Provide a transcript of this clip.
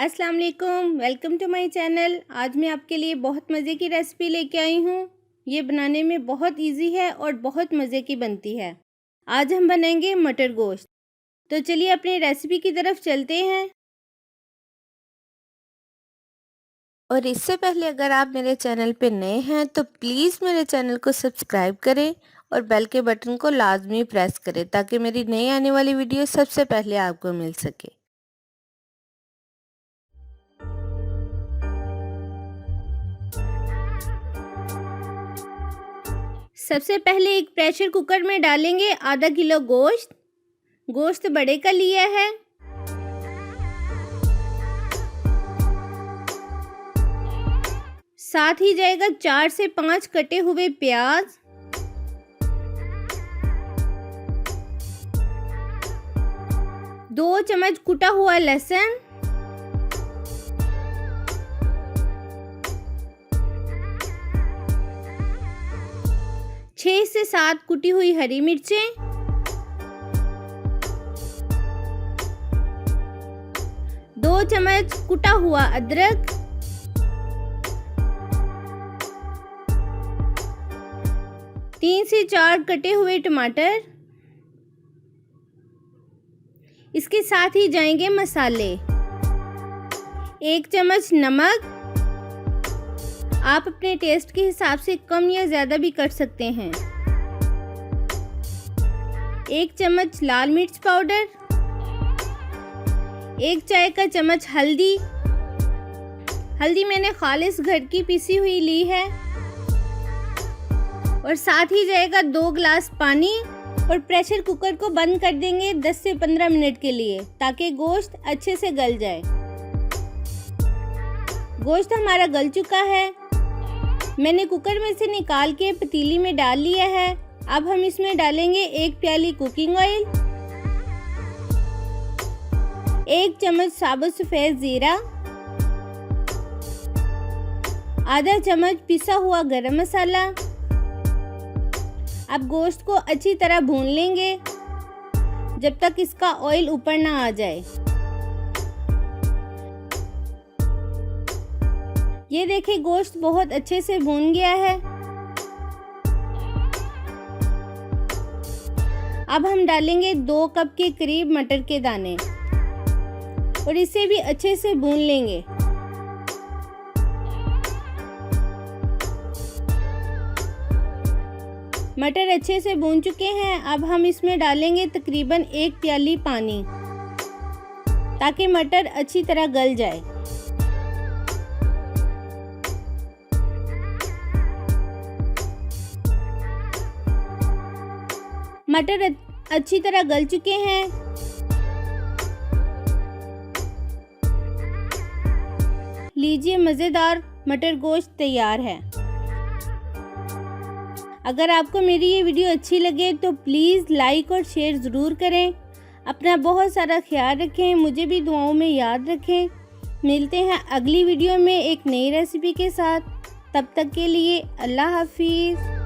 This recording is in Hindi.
अस्सलाम वालेकुम, वेलकम टू माय चैनल। आज मैं आपके लिए बहुत मज़े की रेसिपी लेके आई हूँ। ये बनाने में बहुत इजी है और बहुत मज़े की बनती है। आज हम बनाएंगे मटर गोश्त। तो चलिए अपनी रेसिपी की तरफ चलते हैं। और इससे पहले अगर आप मेरे चैनल पे नए हैं तो प्लीज़ मेरे चैनल को सब्सक्राइब करें और बेल के बटन को लाजमी प्रेस करें ताकि मेरी नई आने वाली वीडियो सबसे पहले आपको मिल सके। सबसे पहले एक प्रेशर कुकर में डालेंगे आधा किलो गोश्त। गोश्त बड़े का लिया है। साथ ही जाएगा 4 से 5 कटे हुए प्याज, 2 चम्मच कुटा हुआ लहसुन, 6 से 7 कुटी हुई हरी मिर्चें, 2 चम्मच कुटा हुआ अदरक, 3 से 4 कटे हुए टमाटर। इसके साथ ही जाएंगे मसाले। 1 चम्मच नमक, आप अपने टेस्ट के हिसाब से कम या ज़्यादा भी कर सकते हैं। 1 चम्मच लाल मिर्च पाउडर, 1 चाय का चम्मच हल्दी। हल्दी मैंने खालिस घर की पिसी हुई ली है। और साथ ही जाएगा 2 गिलास पानी। और प्रेशर कुकर को बंद कर देंगे 10 से 15 मिनट के लिए ताकि गोश्त अच्छे से गल जाए। गोश्त हमारा गल चुका है। मैंने कुकर में से निकाल के पतीली में डाल लिया है। अब हम इसमें डालेंगे 1 प्याली कुकिंग ऑयल, 1 चम्मच साबुत सफ़ेद ज़ीरा, आधा चम्मच पिसा हुआ गरम मसाला। अब गोश्त को अच्छी तरह भून लेंगे जब तक इसका ऑयल ऊपर ना आ जाए। ये देखिए गोश्त बहुत अच्छे से भून गया है। अब हम डालेंगे 2 कप के करीब मटर के दाने और इसे भी अच्छे से भून लेंगे। मटर अच्छे से भून चुके हैं। अब हम इसमें डालेंगे तकरीबन 1 प्याली पानी ताकि मटर अच्छी तरह गल जाए। मटर अच्छी तरह गल चुके हैं। लीजिए मज़ेदार मटर गोश्त तैयार है। अगर आपको मेरी ये वीडियो अच्छी लगे तो प्लीज़ लाइक और शेयर ज़रूर करें। अपना बहुत सारा ख्याल रखें, मुझे भी दुआओं में याद रखें। मिलते हैं अगली वीडियो में एक नई रेसिपी के साथ। तब तक के लिए अल्लाह हाफिज़।